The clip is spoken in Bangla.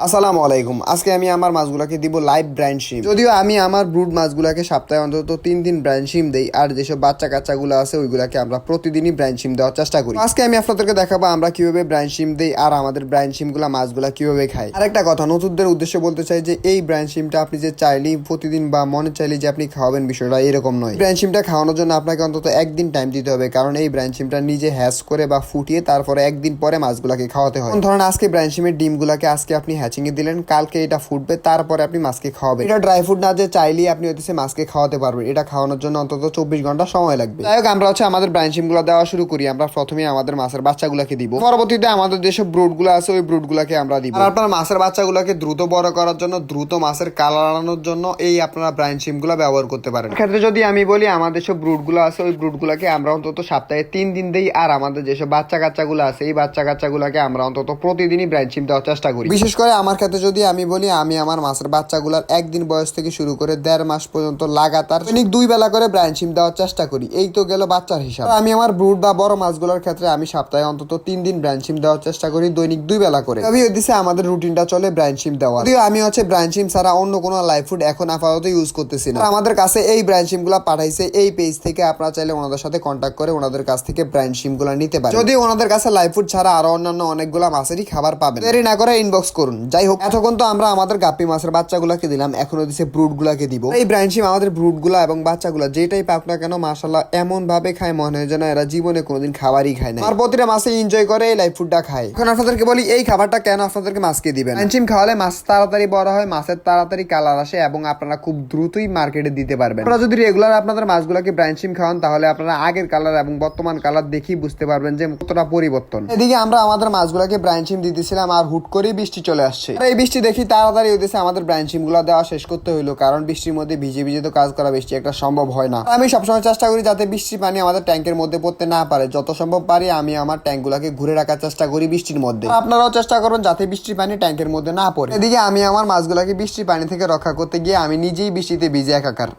আসসালামু আলাইকুম। আজকে আমি আমার মাছগুলোকে দিব লাইভ ব্রাইন শিম। যদিও আমি আমার ব্রুড মাছগুলোকে সপ্তাহে অন্তত 3 দিন ব্রাইন শিম দেই, আর যেসব বাচ্চা কাচ্চাগুলো আছে ওইগুলোকে আমরা প্রতিদিনই ব্রাইন শিম দেওয়ার চেষ্টা করি। আজকে আমি আপনাদেরকে দেখাবো আমরা কিভাবে ব্রাইন শিম দেই আর আমাদের ব্রাইন শিমগুলো মাছগুলা কিভাবে খাই। আর একটা কথা নতুনদের উদ্দেশ্যে বলতে চাই যে এই ব্রাইন শিমটা আপনি যে চাইলেই প্রতিদিন বা মনে চাইলে যে আপনি খাওয়াবেন বিষয়টা এরকম নয়। ব্রাইন শিমটা খাওয়ানোর জন্য আপনাকে অন্তত একদিন টাইম দিতে হবে, কারণ এই ব্রাইন শিমটা নিজে হ্যাচ করে বা ফুটিয়ে তারপরে একদিন পরে মাছগুলাকে খাওয়াতে হয়। ধরেন আজকে ব্রাইন শিমের ডিমগুলাকে আজকে আপনি হ্যাচিং এ দিলেন, কালকে এটা ফুটবে, তারপরে আপনি মাছকে খাওয়াবেন। এটা ড্রাই ফ্রুট না যে চাইলেই আপনি হচ্ছে মাছকে খাওয়াতে পারবেন। এটা খাওয়ানোর জন্য অন্তত 24 ঘন্টা সময় লাগবে। যাই হোক, আমরা আমাদের ব্রাইন শিম গুলো দেওয়া শুরু করি। আমরা প্রথমে আমাদের মাছের বাচ্চাগুলোকে দিব, পরবর্তীতে আমাদের যেসব ব্রুড গুলো আছে ওই ব্রুড গুলাকে আমরা দিব। আর আপনার মাছের বাচ্চাগুলোকে দ্রুত বড় করার জন্য, দ্রুত মাছের কালার আনানোর জন্য এই আপনারা ব্রাইন শিম গুলো ব্যবহার করতে পারেন। ক্ষেত্রে যদি আমি বলি আমাদের সব ব্রুড গুলো আছে ওই ব্রুড গুলাকে আমরা অন্তত সপ্তাহে 3 দিন দেই, আর আমাদের যেসব বাচ্চা কাচ্চাগুলো আছে এই বাচ্চা কাচ্চাগুলোকে আমরা অন্তত প্রতিদিনই ব্রাইন শিম দেওয়ার চেষ্টা করি। বিশেষ করে আমার ক্ষেত্রে যদি আমি বলি, আমি আমার মাছের বাচ্চাগুলার একদিন বয়স থেকে শুরু করে 1.5 মাস পর্যন্ত লাগাতার দৈনিক 2 বেলা করে ব্রাইন শিম দেওয়ার চেষ্টা করি। এই তো গেল বাচ্চার হিসাব। আমি আমার ব্রুড বা বড় মাছগুলোর ক্ষেত্রে আমি সপ্তাহে অন্তত 3 দিন ব্রাইন শিম দেওয়ার চেষ্টা করি, দৈনিক 2 বেলা করে। আমি দিছে আমাদের রুটিনটা চলে ব্রাইন শিম দেওয়া। যদিও আমি ব্রাইন শিম ছাড়া অন্য কোনো লাইভ ফুড এখন আপাতত ইউজ করতেছি না। আমাদের কাছে এই ব্রাইন শিম গুলা পাঠাইছে এই পেজ থেকে, আপনারা চাইলে ওনাদের সাথে কন্ট্যাক্ট করে ওনাদের কাছ থেকে ব্রাইন শিম গুলা নিতে পারেন। যদি ওনাদের কাছে লাইভ ফুড ছাড়া আরো অন্যান্য অনেকগুলা মাছেরই খাবার পাবেন। দেরি না করে ইনবক্স করুন। যাই হোক, এতক্ষণ তো আমরা আমাদের গাপ্পি মাছের বাচ্চাগুলাকে দিলাম, এখনো দিছে ব্রুড গুলাকে দিব। এই ব্রাইন শিম আমাদের ব্রুড গুলা এবং বাচ্চাগুলা যেটাই পাক না কেন মাশাআল্লাহ এমন ভাবে খায় মনে হয় যেন এরা জীবনে কোনোদিন খাবারই খায় না। আর প্রতিটা মাছে এনজয় করে এই লাইভ ফুডটা খায়। এখন আপনাদেরকে বলি এই খাবারটা কেন আপনাদেরকে মাছকে দিবেন। ব্রাইন শিম খাওয়ালে মাছ তাড়াতাড়ি বড় হয়, মাছের তাড়াতাড়ি কালার আসে এবং আপনারা খুব দ্রুতই মার্কেটে দিতে পারবেন। আপনারা যদি রেগুলার আপনাদের মাছগুলোকে ব্রাইন শিম খাওয়ান তাহলে আপনারা আগের কালার এবং বর্তমান কালার দেখেই বুঝতে পারবেন যে কতটা পরিবর্তন। এদিকে আমরা আমাদের মাছগুলোকে ব্রাইন শিম দিতেছিলাম আর হুট করেই বৃষ্টি চলে আসছে। এই বৃষ্টি দেখি তাড়াতাড়ি হইতেছে আমাদের ব্রাইন শিম গুলা দেওয়া শেষ করতে হইলো, কারণ বৃষ্টির মধ্যে ভিজে ভিজে তো কাজ করা বেশি একটা সম্ভব হয় না। আমি সবসময় চেষ্টা করি যাতে বৃষ্টির পানি আমাদের ট্যাঙ্কের মধ্যে পড়তে না পারে। যত সম্ভব পারি আমি আমার ট্যাঙ্ক গুলাকে ঘুরে রাখার চেষ্টা করি বৃষ্টির মধ্যে। আপনারাও চেষ্টা করুন যাতে বৃষ্টির পানি ট্যাঙ্কের মধ্যে না পড়ে। এদিকে আমি আমার মাছগুলাকে বৃষ্টির পানি থেকে রক্ষা করতে গিয়ে আমি নিজেই বৃষ্টিতে ভিজে একাকার।